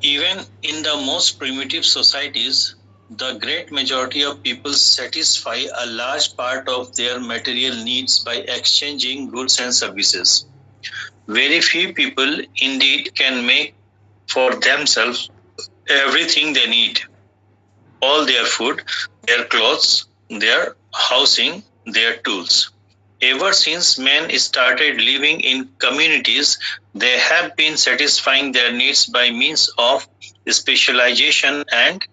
Even in the most primitive societies, the great majority of people satisfy a large part of their material needs by exchanging goods and services. Very few people indeed can make for themselves everything they need. All their food, their clothes, their housing, their tools. Ever since men started living in communities, they have been satisfying their needs by means of specialization and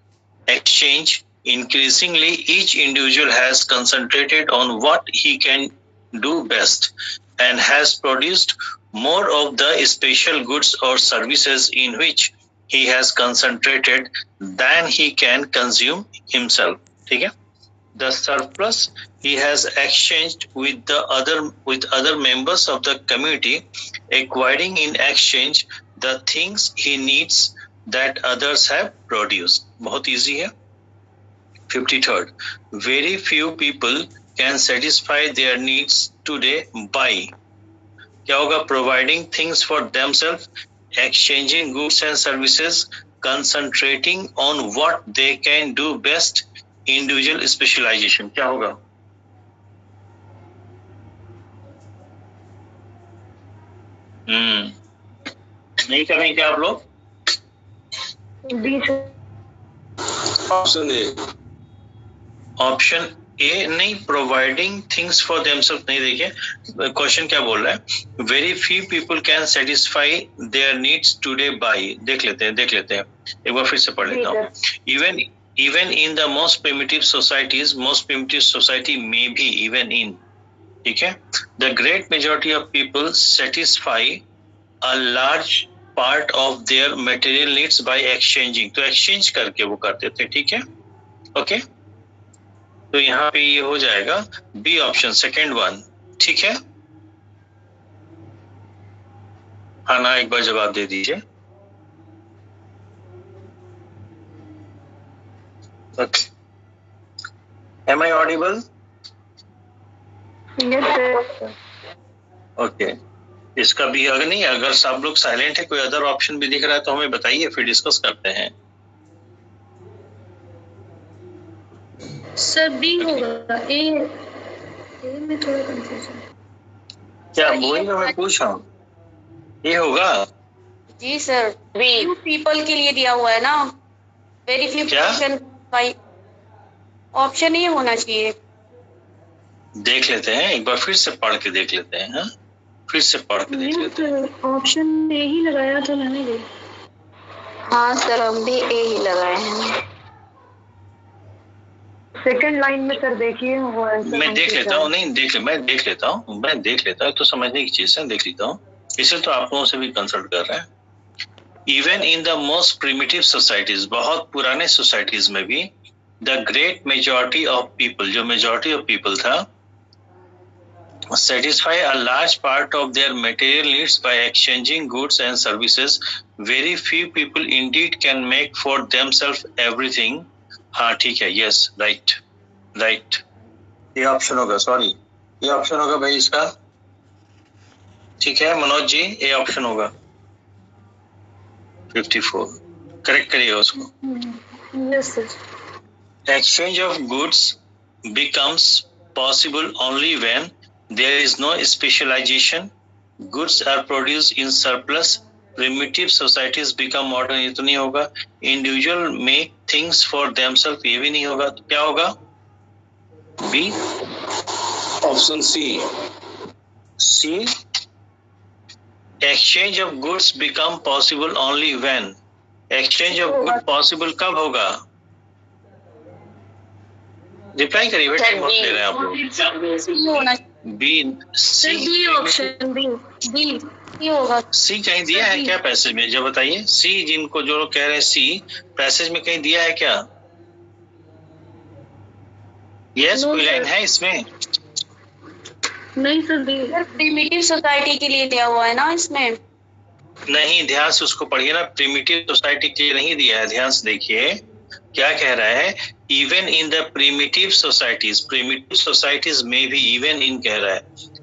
exchange. Increasingly, each individual has concentrated on what he can do best and has produced more of the special goods or services in which he has concentrated than he can consume himself. ठीक है? The surplus he has exchanged with other members of the community, acquiring in exchange the things he needs that others have produced. बहुत easy है. 53rd, very few people can satisfy their needs today by क्या होगा? Providing things for themselves, exchanging goods and services, concentrating on what they can do best, individual specialization. क्या होगा? नहीं कर रहे क्या आप लोग? Option A. ऑप्शन ए नहीं, प्रोवाइडिंग थिंग्स फॉर देमसेल्फ नहीं. देखिए क्वेश्चन क्या बोल रहा है. Very few people can satisfy their needs today by. देख लेते हैं एक बार फिर से पढ़ लेता हूँ. Even in the most primitive societies, most primitive society में भी इवन इन, ठीक है, the great majority of people satisfy a large part of their material needs by exchanging. तो एक्सचेंज करके वो करते थे. ठीक है, ओके. तो यहाँ पे ये हो जाएगा बी ऑप्शन, सेकेंड वन. ठीक है, हाँ ना, एक बार जवाब दे दीजिए. Okay, am I audible? Okay, इसका भी अगर नहीं, अगर सब लोग साइलेंट है, कोई अदर ऑप्शन भी दिख रहा है तो हमें बताइए, फिर डिस्कस करते हैं. सर बी होगा. ए में थोड़ा कंफ्यूजन. क्या वही मैं पूछ रहा हूँ, ये होगा? जी सर, बी पीपल के लिए दिया हुआ है ना. Very few can buy. Option ये होना चाहिए. देख लेते हैं एक बार, फिर से पढ़ के देख लेते हैं. हाँ, फिर से पढ़ के देख लेते हैं. ऑप्शन ए ही लगाया था मैंने भी. हाँ सर, हम भी ए ही लगाए हैं. सेकंड लाइन में सर देखिए वो आंसर. मैं देख लेता हूँ. नहीं मैं देख लेता हूँ तो समझने की चीज है, देख लेता हूँ. इसे तो आप लोगों से भी कंसल्ट कर रहे हैं. Even in the most primitive societies, बहुत पुराने सोसाइटीज में भी, the great majority of people, जो मेजॉरिटी ऑफ पीपल था, satisfy a large part of their material needs by exchanging goods and services. Very few people indeed can make for themselves everything. हाँ ठीक है, yes, right. ये option होगा. Sorry, ये option होगा भाई इसका. ठीक है मनोज जी, ये ऑप्शन होगा. 54 करेक्ट करिएगा उसको. Yes sir. Exchange of goods becomes possible only when there is no specialization. Goods are produced in surplus. Primitive societies become modern. ये तो नहीं होगा. Individual make things for themselves. ये भी नहीं होगा. तो क्या होगा? B. Option C. Exchange of goods become possible only when. Exchange of goods possible कब होगा? रिप्लाई करिए बेटा, टाइम ले रहे हैं आप लोग. बी, सी. बी ऑप्शन बी होगा. सी कहीं दिया है क्या पैसेज में? जब बताइए. सी, जिनको जो लोग कह रहे हैं सी, पैसेज में कहीं दिया है क्या? यस, कोई लाइन है इसमें? नहीं सर, प्रिमिटिव सोसाइटी के लिए दिया हुआ है ना इसमें. नहीं, ध्यान से उसको पढ़िए ना. प्रिमिटिव सोसाइटी के लिए नहीं दिया है. ध्यान से देखिए क्या कह रहा है. Even in the primitive societies में भी, इवन इन कह रहा है,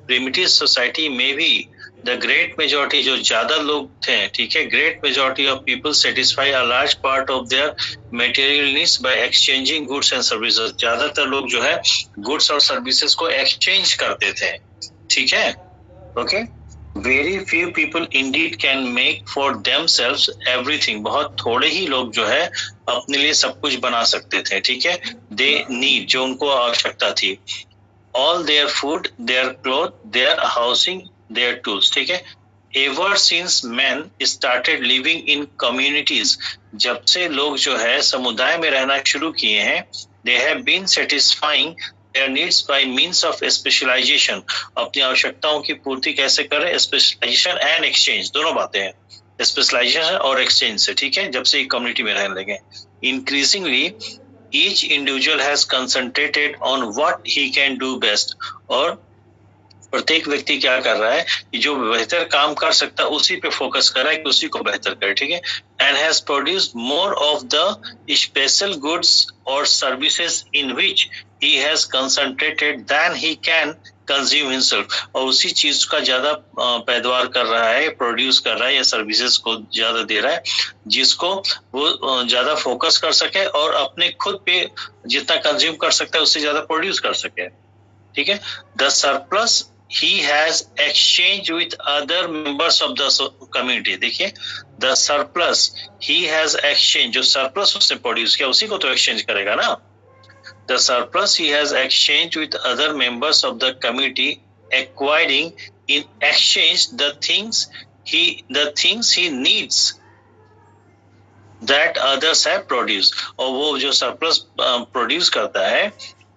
प्रिमिटिव सोसाइटी में भी द ग्रेट मेजोरिटी, जो ज्यादा लोग थे, ठीक है, great majority of people satisfy a large part of their material needs by exchanging goods and services. ज्यादातर लोग जो है गुड्स और सर्विसेज को एक्सचेंज करते थे, ठीक है, okay. Very few people Indeed can make for themselves everything. बहुत थोड़े ही लोग जो है अपने लिए सब कुछ बना सकते थे, ठीक है। दे नीड, जो उनको आवश्यकता थी, all their food, their cloth, their housing, their tools, ठीक है। Ever since man started living in communities, जब से लोग जो है समुदाय में रहना शुरू किए हैं, they have been satisfying their needs by means of specialisation. अपनी आवश्यकताओं की पूर्ति कैसे करें? स्पेशलाइजेशन एंड एक्सचेंज, दोनों बातें हैं, स्पेशलाइजेशन और एक्सचेंज से, ठीक है, जब से एक कम्युनिटी में रहने लगे। Increasingly each individual has concentrated on what he can do best, और प्रत्येक व्यक्ति क्या कर रहा है कि जो बेहतर काम कर सकता है उसी पे फोकस कर रहा है कि उसी को बेहतर करे, ठीक है। And has produced more of the special goods और services in which he has concentrated than he can consume himself, और उसी चीज का ज्यादा पैदावार कर रहा है, प्रोड्यूस कर रहा है, या सर्विसेज को ज्यादा दे रहा है जिसको वो ज्यादा फोकस कर सके और अपने खुद पे जितना कंज्यूम कर सकता है उससे ज्यादा प्रोड्यूस कर सके, ठीक है। The surplus he has exchanged with other members of the community, देखिए, the surplus he has exchanged, जो surplus उसने प्रोड्यूस किया उसी को तो एक्सचेंज करेगा ना। The surplus he has exchanged with other members of the community, acquiring in exchange the things he needs that others have produced, और वो जो surplus प्रोड्यूस करता है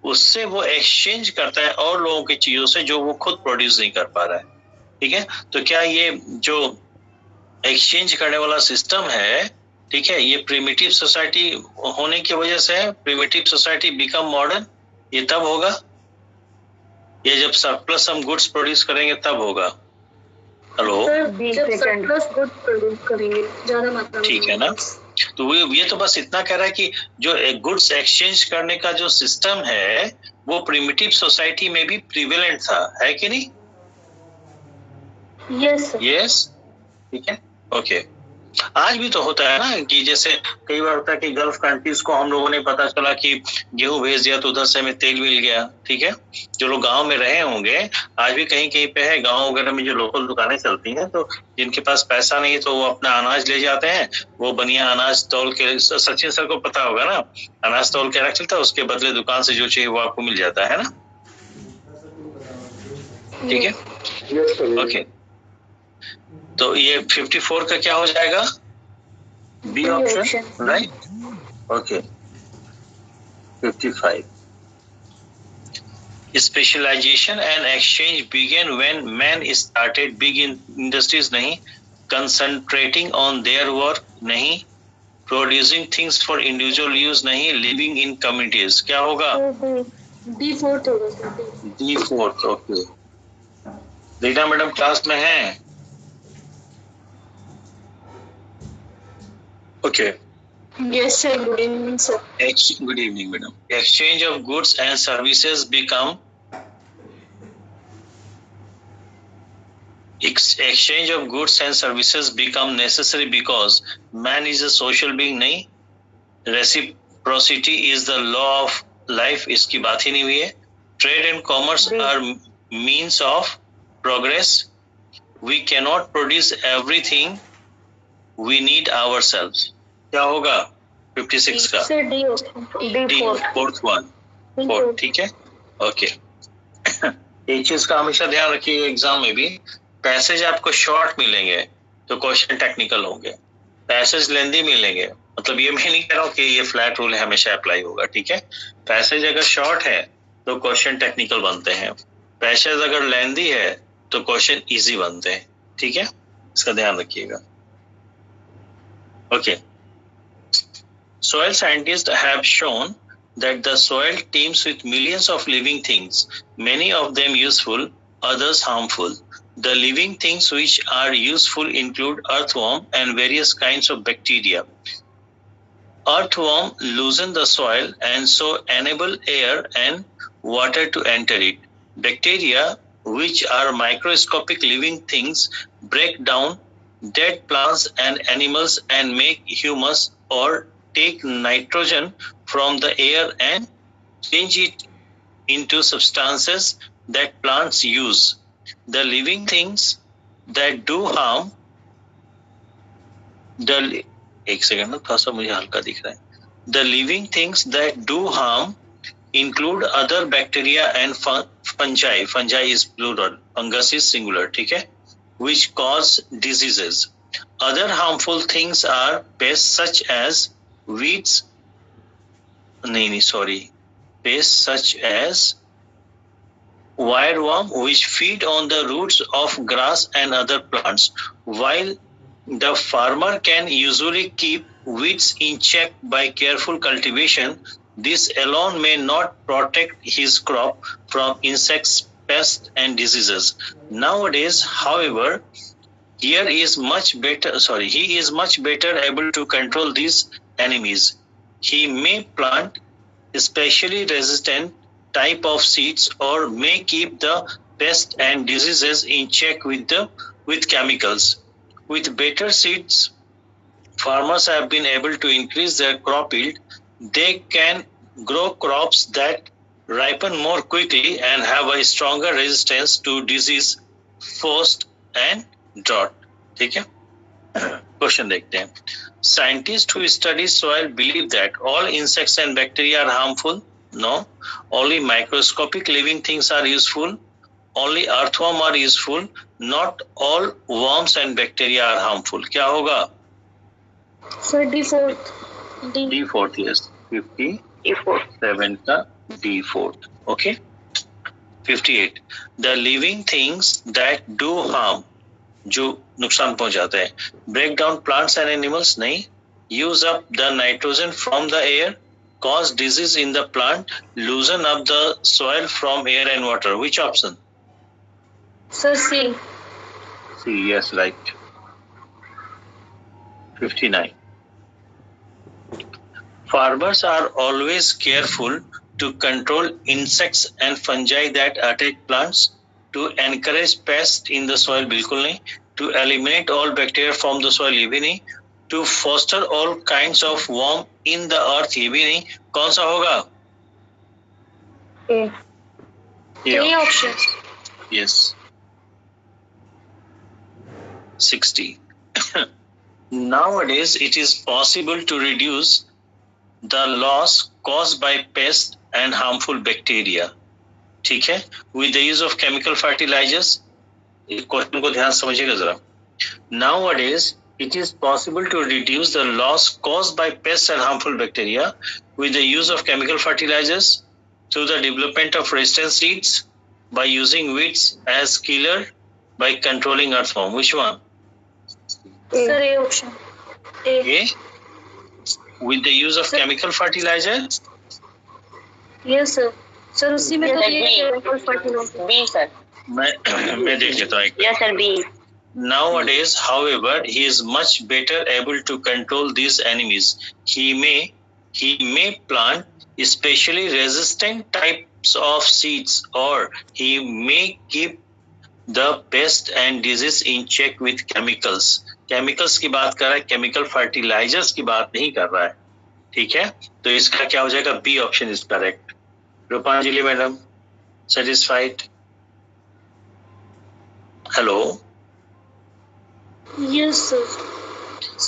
उससे वो एक्सचेंज करता है और लोगों की चीजों से जो वो खुद प्रोड्यूस नहीं कर पा रहा है, ठीक है। तो क्या ये जो एक्सचेंज करने वाला सिस्टम है, ठीक है, ये प्रिमिटिव सोसाइटी होने की वजह से है। प्रिमिटिव सोसाइटी बिकम मॉडर्न, ये तब होगा, ये जब सरप्लस हम गुड्स प्रोड्यूस करेंगे तब होगा। हेलो, जब सरप्लस गुड प्रोड्यूस करेंगे ज्यादा मात्रा में, ठीक है ना। तो ये तो बस इतना कह रहा है कि जो गुड्स एक्सचेंज करने का जो सिस्टम है वो प्रिमिटिव सोसाइटी में भी प्रिवेलेंट था, है कि नहीं? यस, ठीक है, ओके। आज भी तो होता है ना कि जैसे कई बार होता है कि गल्फ कंट्रीज को हम लोगों ने पता चला कि गेहूं भेज दिया तो उधर से हमें तेल मिल गया, ठीक है। जो लोग गांव में रहे होंगे, आज भी कहीं कहीं पे है गांव वगैरह में जो लोकल दुकानें चलती हैं, तो जिनके पास पैसा नहीं है तो वो अपना अनाज ले जाते हैं, वो बढ़िया अनाज तौल के, सचिन सर को पता होगा ना, अनाज तौल के रख चलता है, उसके बदले दुकान से जो चाहिए वो आपको मिल जाता है ना, ठीक है, ओके। तो ये 54 का क्या हो जाएगा? B option, right, okay. 55, specialisation and exchange begin when man started big industries, नहीं, कंसंट्रेटिंग ऑन देयर वर्क, नहीं, producing things for individual use, नहीं, लिविंग इन कम्युनिटीज, क्या होगा? D fourth, okay. Rita madam class में है? Okay. Yes sir, good evening sir. Good evening madam. Exchange of goods and services become, exchange of goods and services become necessary because man is a social being, नहीं, reciprocity is the law of life, इसकी बात ही नहीं हुई है। Trade and commerce are means of progress. We cannot produce everything we need ourselves, क्या होगा 56 का? D, fourth one, ठीक है, ओके। एक चीज का हमेशा ध्यान रखिए एग्जाम में भी, पैसेज आपको शॉर्ट मिलेंगे तो क्वेश्चन टेक्निकल होंगे, पैसेज लेंदी मिलेंगे, मतलब ये मैं नहीं कह रहा हूँ कि ये फ्लैट रूल है हमेशा अप्लाई होगा, ठीक है। पैसेज अगर शॉर्ट है तो क्वेश्चन टेक्निकल बनते हैं, पैसेज अगर लेंदी है तो क्वेश्चन इजी बनते हैं, ठीक है, इसका ध्यान रखिएगा, okay. Soil scientists have shown that the soil teems with millions of living things, many of them useful, others harmful. The living things which are useful include earthworm and various kinds of bacteria. Earthworm loosen the soil and so enable air and water to enter it. Bacteria which are microscopic living things, break down dead plants and animals and make humus or take nitrogen from the air and change it into substances that plants use. The living things that do harm, एक second ना, थोड़ा सा मुझे हल्का दिख रहा है. The living things that do harm include other bacteria and fungi. Fungi is plural, fungus is singular, ठीक है? Which cause diseases. Other harmful things are pests such as weeds. Pests such as wireworm, which feed on the roots of grass and other plants. While the farmer can usually keep weeds in check by careful cultivation, this alone may not protect his crop from insects, pests, and diseases. Nowadays, however, he is much better able to control these enemies. He may plant especially resistant type of seeds or may keep the pests and diseases in check with chemicals. With better seeds, farmers have been able to increase their crop yield. They can grow crops that ripen more quickly and have a stronger resistance to disease, frost and drought. ठीक है? Question देखते हैं. Scientists who study soil believe that all insects and bacteria are harmful. No, only microscopic living things are useful. Only earthworm are useful. Not all worms and bacteria are harmful. क्या होगा? Sir, D4th. D4th, yes. 57 का D4th. Okay. 58. The living things that do harm, जो नुकसान पहुंचाते हैं. Break down plants and animals, नहीं. Use up the nitrogen from the air. Cause disease in the plant. Loosen up the soil from air and water. Which option? Sir, C. C, yes, right. 59. Farmers are always careful to control insects and fungi that attack plants, to encourage pests in the soil, बिल्कुल नहीं, to eliminate all bacteria from the soil, ये भी नहीं, to foster all kinds of worm in the earth, ये भी नहीं. कौन सा होगा? A. A option. Yes. 60. Nowadays, it is possible to reduce the loss caused by pests and harmful bacteria. ठीक है? With the use of chemical fertilizers. इस question को ध्यान समझिएगा जरा. Nowadays, it is possible to reduce the loss caused by pests and harmful bacteria with the use of chemical fertilizers, through the development of resistant seeds, by using weeds as killer, by controlling earthworm. Which one? Sir, A option. A. With the use of chemical fertilizer? Yes, sir. Sir, उसी में तो ये chemical fertilizer. B, sir. मैं देख लेता हूँ. Yes, sir, B. Nowadays, however, he is much better able to control these enemies. He may plant especially resistant types of seeds, or he may keep the pest and disease in check with chemicals. Chemicals की बात कर रहा है, chemical fertilizers की बात नहीं कर रहा है. ठीक है? तो इसका क्या हो जाएगा? B option is correct. Rupanjali madam, satisfied? Hello. Yes, sir.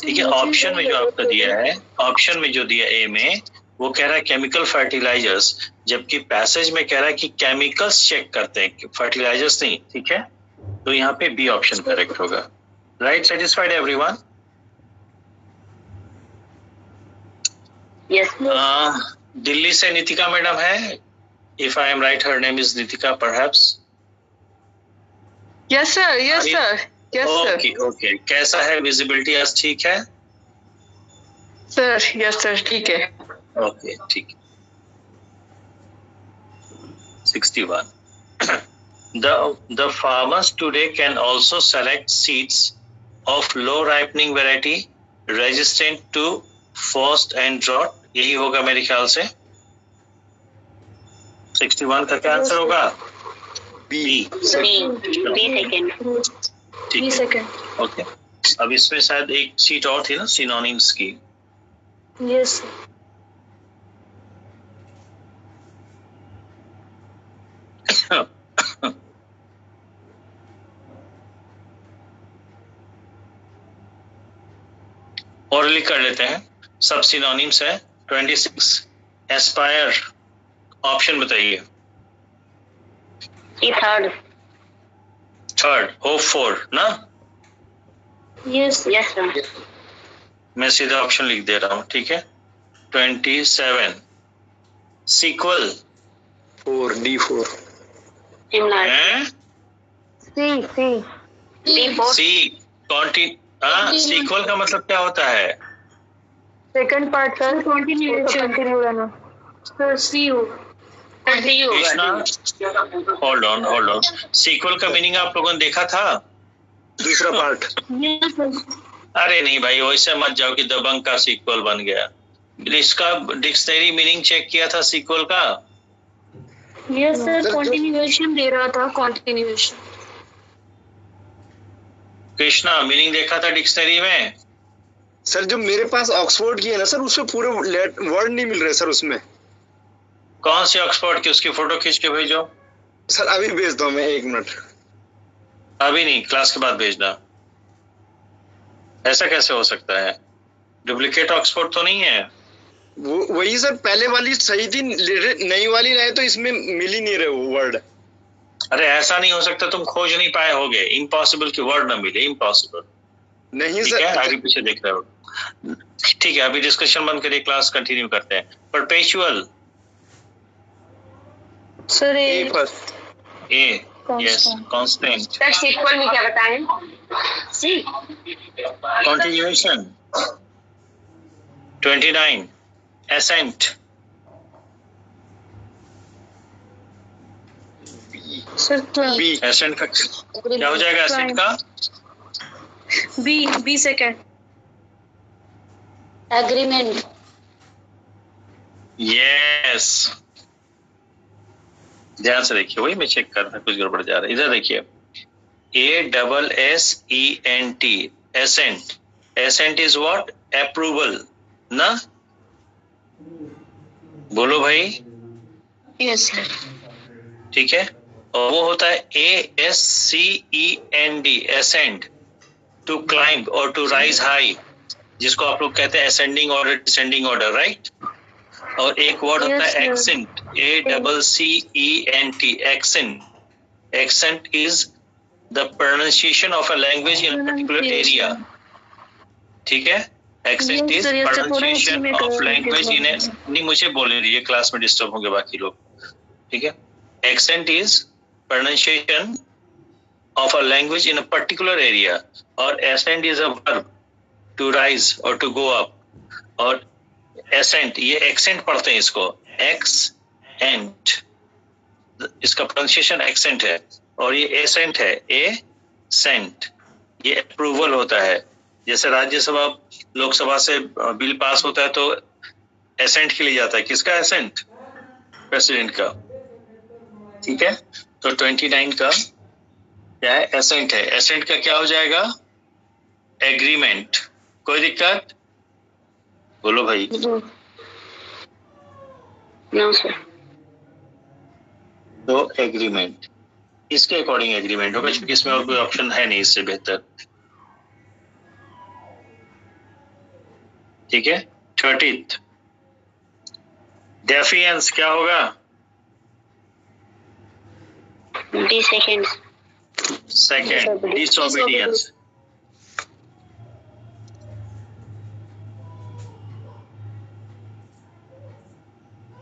ठीक है. ऑप्शन में जो आपको दिया है, ऑप्शन में जो दिया ए में, वो कह रहा है केमिकल फर्टिलाइजर्स, जबकि पैसेज में कह रहा है कि केमिकल्स चेक करते हैं, फर्टिलाइजर्स नहीं. ठीक है? तो यहाँ पे बी ऑप्शन करेक्ट होगा. Right? Satisfied everyone? Yes. Delhi से नितिका मैडम है. If I am right, her name is Nitika perhaps. Yes, sir. Yes, sir. Yes, sir. Okay. कैसा है विजिबिलिटी? आज ठीक है? Sir, yes, sir. ठीक है. ओके, ठीक. 61. The farmers today can also select seeds of low ripening variety resistant to frost and drought. यही होगा मेरे ख्याल से. 61 का क्या आंसर होगा? B second. B second. Okay, अब इसमें शायद एक शीट और थी ना सिनोनिम्स की। यस ओरली कर लेते हैं। सब सिनोनिम्स है। 26 एस्पायर, ऑप्शन बताइए। थर्ड होप फॉर ना। यस मैं सीधा ऑप्शन लिख दे रहा हूँ, ठीक है। 27 सीक्वल, 4 D4 सी सीक्वल का मतलब क्या होता है? सेकंड पार्ट सर, कंटिन्यू रहना सर। सी होगा। होल्ड ऑन, सीक्वल का मीनिंग आप लोगों ने देखा था? दूसरा पार्ट। यस अरे नहीं भाई, वैसे मत जाओ कि दबंग का सीक्वल बन गया। इसका डिक्शनरी मीनिंग चेक किया था सीक्वल का? यस सर, कंटिन्यूएशन दे रहा था, कंटिन्यूएशन। कृष्णा, मीनिंग देखा था डिक्शनरी में? सर जो मेरे पास ऑक्सफोर्ड की है ना सर, उसमें पूरे वर्ड नहीं मिल रहे सर उसमें। कौन से ऑक्सफोर्ड की? उसकी फोटो खींच के भेजो। सर अभी भेज दो, मैं 1 मिनट। अभी नहीं, क्लास के बाद भेजना। ऐसा कैसे हो सकता है? डुप्लीकेट ऑक्सफोर्ड तो नहीं है? वो वही सर, पहले वाली सही थी, नई वाली रहे तो इसमें मिल ही नहीं रहे वो वर्ड। अरे ऐसा नहीं हो सकता, तुम खोज नहीं पाए होगे। इम्पॉसिबल की वर्ड न मिले, इम्पॉसिबल। नहीं ठीक सर, है, आगे पीछे देख रहे हो। ठीक है, अभी डिस्कशन बंद करिए, क्लास कंटिन्यू करते हैं। Perpetual sir A first. A, yes, constant. Sir sequel में क्या बताएं? C continuation. 29 assent. Sir B. Assent का क्या हो जाएगा? एसेंट का बी सेकेंड। एग्रीमेंट। यस, ध्यान से देखिए, वही मैं चेक कर रहा था, कुछ गड़बड़ जा रहा है। इधर देखिए, ASSENT, assent. Assent is what? Approval ना। बोलो भाई। Yes sir. ठीक है, और वो होता है ASCEND, एसेंड, टू क्लाइंब और टू राइज हाई, जिसको आप लोग कहते हैं ascending order, descending order, right. और एक वर्ड होता है accent, ACCENT, accent. Accent is the pronunciation of a language in particular area. ठीक है, accent is pronunciation of language in a, नहीं मुझे बोलने दीजिए, क्लास में डिस्टर्ब होंगे बाकी लोग। ठीक है, accent is pronunciation of a language in a particular area, और ascend is a verb to rise or to go up, और ascent, ये accent पढ़ते हैं इसको, accent, इसका pronunciation accent है, और ये ascent है, ascent, ये approval होता है। जैसे राज्यसभा लोकसभा से बिल पास होता है तो assent के लिए जाता है, किसका assent? प्रेसिडेंट का। ठीक है, तो 29 का क्या है? एसेंट है। एसेंट का क्या हो जाएगा? एग्रीमेंट। कोई दिक्कत? बोलो भाई। No sir. तो एग्रीमेंट, इसके अकॉर्डिंग एग्रीमेंट होगा, क्योंकि इसमें और कोई ऑप्शन है नहीं इससे बेहतर। ठीक है, 30th डेफिएंस क्या होगा? Second disobedience.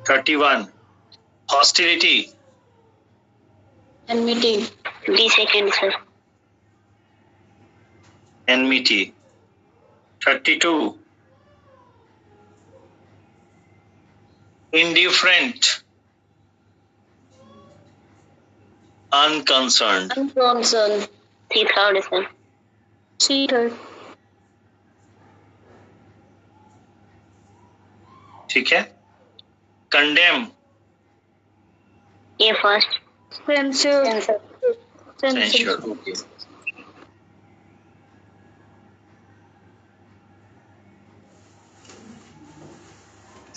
31 hostility. Enmity. D second sir. Enmity. 32 indifferent, unconcerned। अनकॉन्सर्न। सी थर्ड सर। सी थर्ड। ठीक है, condemn। ए फर्स्ट। Censure. Censure. Okay.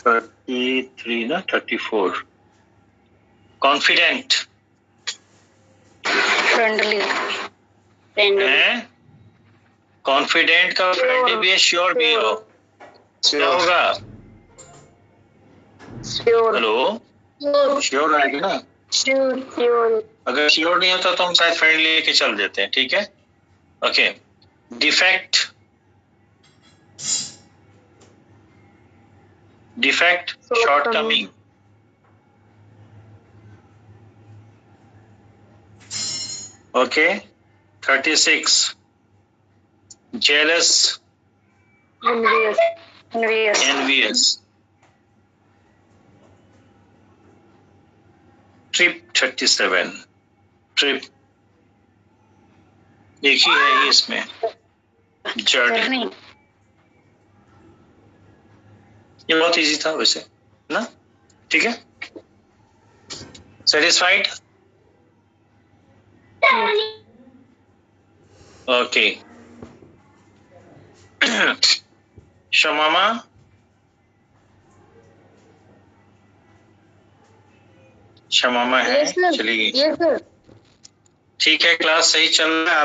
$33 ना 34. Confident. फ्रेंडली कॉन्फिडेंट का फ्रेंडली भी है, श्योर भी हो, क्या होगा? हेलो, श्योर आएगी ना? अगर श्योर नहीं होता तो हम शायद फ्रेंडली लेके चल देते हैं, ठीक है? Okay. Defect. Shortcoming. Okay. 36. Jealous. envious. Trip. 37. Trip एक ही है ये इसमें. जर्नी. ये बहुत इजी था वैसे ना, ठीक है? सेटिस्फाइड? ओके. शमामा. शमामा है, चलिए. ठीक है, क्लास सही चल रहा है.